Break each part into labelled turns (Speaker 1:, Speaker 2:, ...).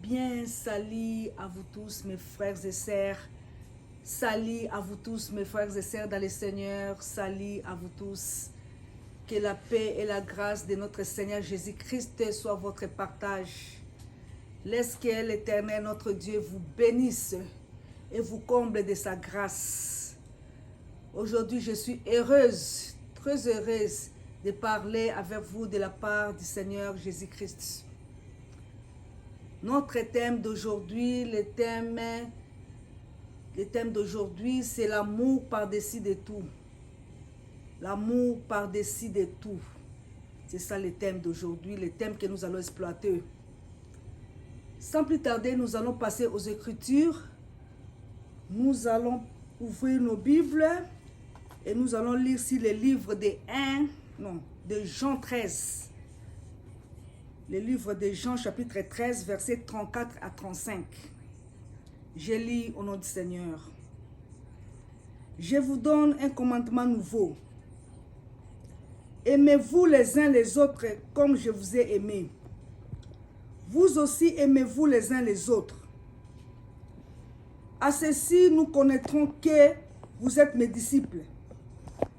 Speaker 1: Bien, salut à vous tous, mes frères et sœurs. Salut à vous tous, mes frères et sœurs dans le Seigneur. Salut à vous tous. Que la paix et la grâce de notre Seigneur Jésus-Christ soit votre partage. Laisse que l'Éternel, notre Dieu, vous bénisse et vous comble de sa grâce. Aujourd'hui, je suis heureuse, très heureuse de parler avec vous de la part du Seigneur Jésus-Christ. Notre thème d'aujourd'hui, le thème d'aujourd'hui, c'est l'amour par-dessus de tout. L'amour par-dessus de tout. C'est ça le thème d'aujourd'hui, le thème que nous allons exploiter. Sans plus tarder, nous allons passer aux Écritures. Nous allons ouvrir nos Bibles et nous allons lire ici le livre de Jean 13. Le livre de Jean, chapitre 13, versets 34 à 35. Je lis au nom du Seigneur. Je vous donne un commandement nouveau. Aimez-vous les uns les autres comme je vous ai aimé. Vous aussi aimez-vous les uns les autres. À ceci, nous connaîtrons que vous êtes mes disciples.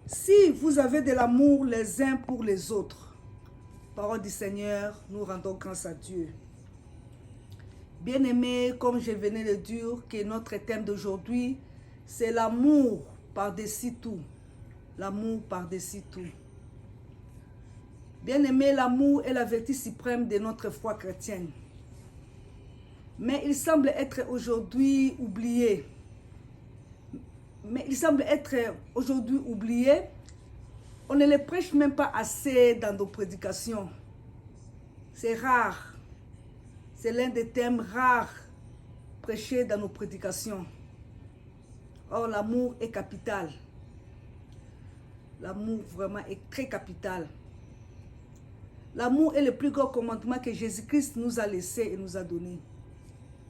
Speaker 1: Si vous avez de l'amour les uns pour les autres. Parole du Seigneur, nous rendons grâce à Dieu. Bien-aimés, comme je venais de dire, que notre thème d'aujourd'hui, c'est l'amour par-dessus tout. L'amour par-dessus tout. Bien-aimés, l'amour est la vertu suprême de notre foi chrétienne. Mais il semble être aujourd'hui oublié. On ne le prêche même pas assez dans nos prédications. C'est rare. C'est l'un des thèmes rares prêchés dans nos prédications. Or, l'amour est capital. L'amour vraiment est très capital. L'amour est le plus grand commandement que Jésus-Christ nous a laissé et nous a donné.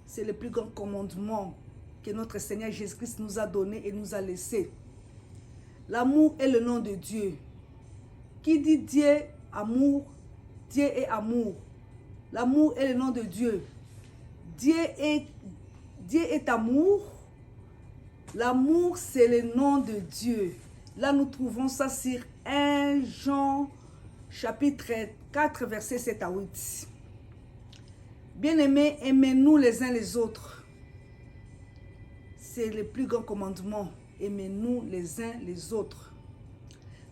Speaker 1: C'est le plus grand commandement que notre Seigneur Jésus-Christ nous a donné et nous a laissé. L'amour est le nom de Dieu. Qui dit Dieu, amour, Dieu est amour. L'amour est le nom de Dieu. Dieu est amour. L'amour, c'est le nom de Dieu. Là, nous trouvons ça sur 1 Jean, chapitre 4, versets 7 à 8. Bien-aimés, aimez-nous les uns les autres. C'est le plus grand commandement. Aimez-nous les uns les autres.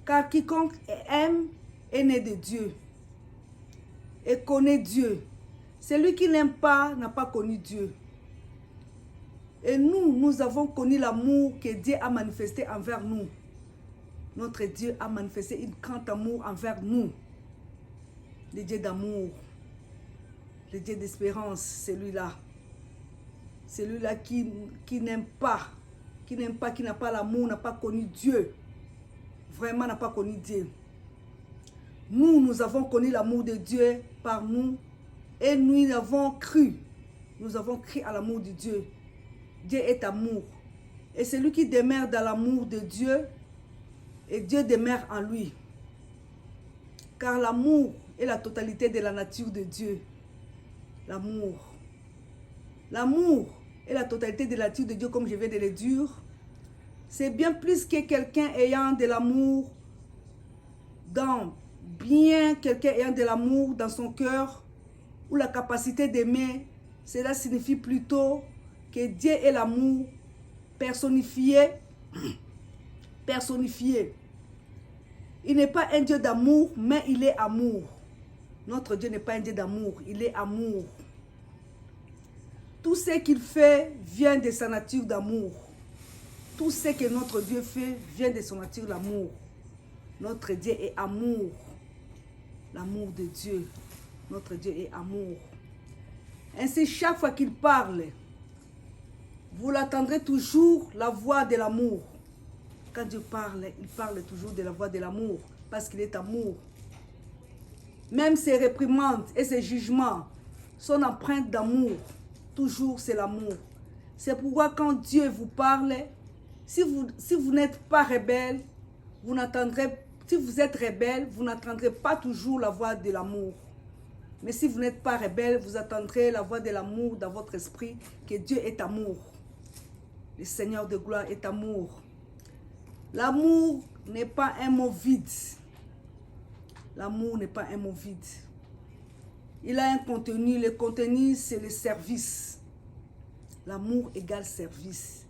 Speaker 1: Car quiconque aime est né de Dieu et connaît Dieu. Celui qui n'aime pas n'a pas connu Dieu. Et nous avons connu l'amour que Dieu a manifesté envers nous. Notre Dieu a manifesté un grand amour envers nous. Le Dieu d'amour, le Dieu d'espérance, celui-là. Celui-là qui n'aime pas, qui n'a pas l'amour, n'a pas connu Dieu. Vraiment n'a pas connu Dieu. Nous avons connu l'amour de Dieu par nous et nous avons cru. Nous avons cru à l'amour de Dieu. Dieu est amour. Et celui qui demeure dans l'amour de Dieu, et Dieu demeure en lui. Car l'amour est la totalité de la nature de Dieu. L'amour. L'amour est la totalité de la nature de Dieu, comme je viens de le dire. C'est bien plus que quelqu'un ayant de l'amour dans son cœur ou la capacité d'aimer. Cela signifie plutôt que Dieu est l'amour personnifié. Il n'est pas un Dieu d'amour, mais il est amour. Notre Dieu n'est pas un Dieu d'amour, il est amour. Tout ce qu'il fait vient de sa nature d'amour. Tout ce que notre Dieu fait vient de son nature d'amour. Notre Dieu est amour. L'amour de Dieu. Notre Dieu est amour. Ainsi, chaque fois qu'il parle, vous l'attendrez toujours la voix de l'amour. Quand Dieu parle, il parle toujours de la voix de l'amour. Parce qu'il est amour. Même ses réprimandes et ses jugements sont empreintes d'amour. Toujours c'est l'amour. C'est pourquoi quand Dieu vous parle, si vous n'êtes pas rebelle, si vous êtes rebelle, vous n'entendrez pas toujours la voix de l'amour. Mais si vous n'êtes pas rebelle, vous attendrez la voix de l'amour dans votre esprit, que Dieu est amour. Le Seigneur de gloire est amour. L'amour n'est pas un mot vide. L'amour n'est pas un mot vide. Il a un contenu. Le contenu, c'est le service. L'amour égale service.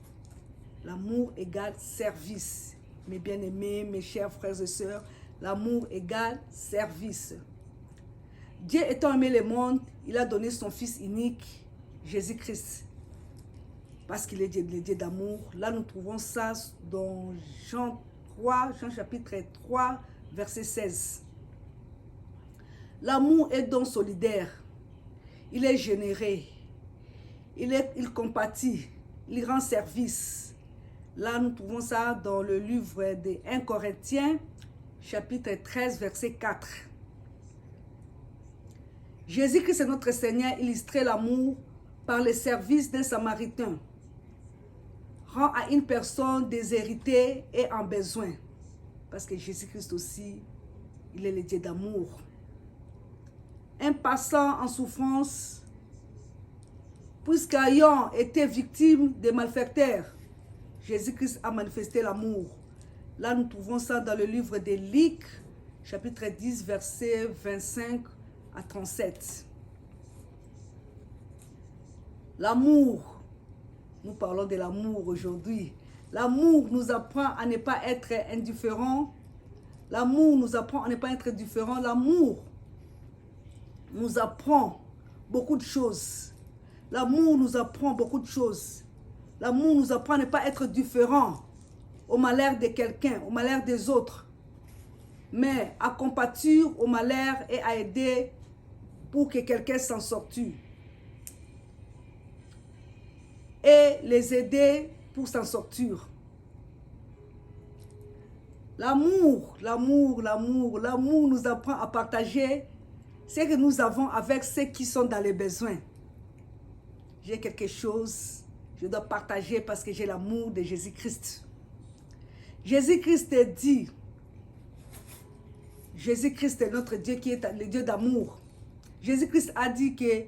Speaker 1: L'amour égale service. Mes bien-aimés, mes chers frères et sœurs, l'amour égale service. Dieu étant aimé le monde, il a donné son Fils unique, Jésus-Christ. Parce qu'il est le Dieu d'amour. Là, nous trouvons ça dans Jean chapitre 3, verset 16. L'amour est donc solidaire. Il est généreux. Il compatit. Il rend service. Là, nous trouvons ça dans le livre de 1 Corinthiens, chapitre 13, verset 4. Jésus-Christ est notre Seigneur, illustrait l'amour par le service d'un Samaritain. Rend à une personne déshéritée et en besoin. Parce que Jésus-Christ aussi, il est le Dieu d'amour. Un passant en souffrance, puisqu'ayant été victime des malfaiteurs, Jésus-Christ a manifesté l'amour. Là, nous trouvons ça dans le livre de Luc, chapitre 10, verset 25 à 37. L'amour, nous parlons de l'amour aujourd'hui. L'amour nous apprend à ne pas être indifférent. L'amour nous apprend à ne pas être indifférent. L'amour nous apprend beaucoup de choses. L'amour nous apprend beaucoup de choses. L'amour nous apprend à ne pas être différent au malheur de quelqu'un, au malheur des autres, mais à compatir au malheur et à aider pour que quelqu'un s'en sorte. Et les aider pour s'en sortir. L'amour, l'amour, l'amour, l'amour nous apprend à partager ce que nous avons avec ceux qui sont dans les besoins. J'ai quelque chose, je dois partager parce que j'ai l'amour de Jésus-Christ. Jésus-Christ dit, Jésus-Christ est notre Dieu qui est le Dieu d'amour. Jésus-Christ a dit que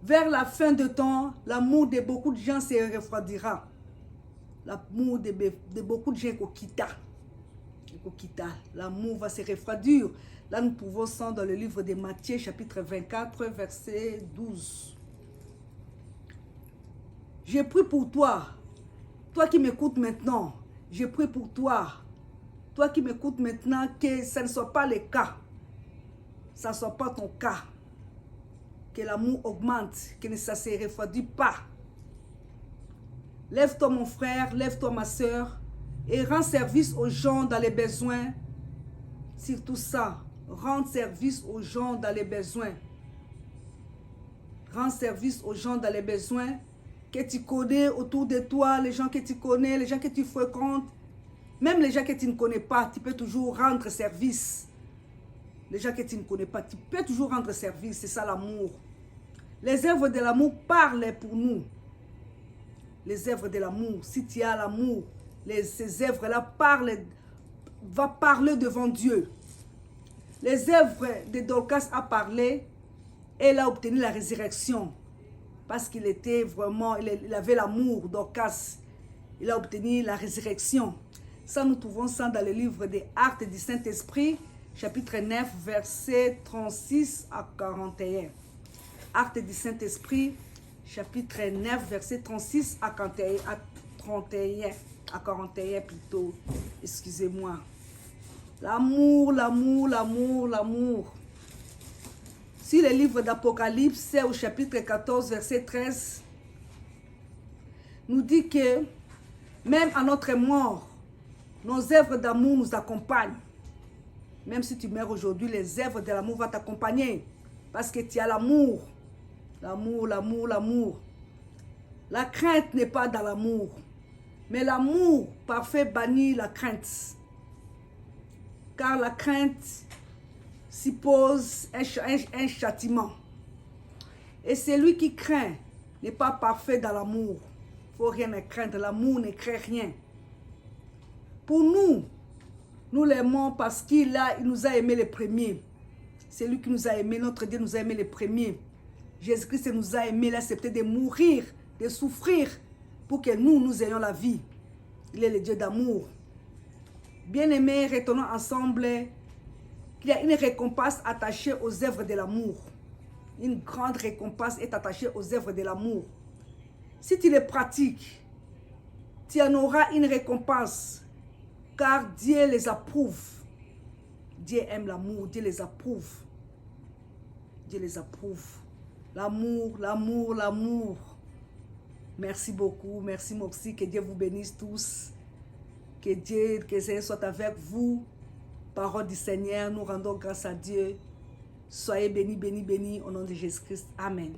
Speaker 1: vers la fin de temps, l'amour de beaucoup de gens se refroidira. L'amour de beaucoup de gens quitta. L'amour va se refroidir. Là, nous trouvons ça dans le livre de Matthieu, chapitre 24, verset 12. J'ai prie pour toi, toi qui m'écoutes maintenant. J'ai prie pour toi, toi qui m'écoutes maintenant, que ça ne soit pas le cas. Ça ne soit pas ton cas. Que l'amour augmente, que ça ne se refroidit pas. Lève-toi mon frère, lève-toi ma soeur et rends service aux gens dans les besoins. Surtout ça, rends service aux gens dans les besoins. Rends service aux gens dans les besoins que tu connais autour de toi, les gens que tu connais, les gens que tu fréquentes. Même les gens que tu ne connais pas, tu peux toujours rendre service. Les gens que tu ne connais pas, tu peux toujours rendre service. C'est ça l'amour. Les œuvres de l'amour parlent pour nous. Les œuvres de l'amour, si tu as l'amour, ces œuvres-là va parler devant Dieu. Les œuvres de Dorcas a parlé, elle a obtenu la résurrection. Parce qu'il était vraiment, il avait l'amour, Dorcas. Il a obtenu la résurrection. Ça, nous trouvons ça dans le livre des Actes du Saint-Esprit, chapitre 9, verset 36 à 41. Actes du Saint-Esprit, chapitre 9, verset 36 à 41 plutôt. Excusez-moi. L'amour, l'amour, l'amour, l'amour. Si le livre d'Apocalypse, c'est au chapitre 14, verset 13, nous dit que même à notre mort, nos œuvres d'amour nous accompagnent. Même si tu meurs aujourd'hui, les œuvres de l'amour vont t'accompagner. Parce que tu as l'amour. L'amour, l'amour, l'amour. La crainte n'est pas dans l'amour. Mais l'amour parfait bannit la crainte. Car la crainte suppose un châtiment. Et celui qui craint n'est pas parfait dans l'amour. Il ne faut rien craindre. L'amour ne craint rien. Pour nous, nous l'aimons parce qu'il nous a aimés les premiers. C'est lui qui nous a aimés, notre Dieu nous a aimés les premiers. Jésus-Christ nous a aimés, il a accepté de mourir, de souffrir, pour que nous ayons la vie. Il est le Dieu d'amour. Bien-aimés, retenons ensemble qu'il y a une récompense attachée aux œuvres de l'amour. Une grande récompense est attachée aux œuvres de l'amour. Si tu les pratiques, tu en auras une récompense, car Dieu les approuve. Dieu aime l'amour, Dieu les approuve. Dieu les approuve. L'amour, l'amour, l'amour. Merci beaucoup, merci Moxie, que Dieu vous bénisse tous. Que Dieu, que Seigneur soit avec vous. Parole du Seigneur, nous rendons grâce à Dieu. Soyez bénis, bénis, bénis au nom de Jésus-Christ. Amen.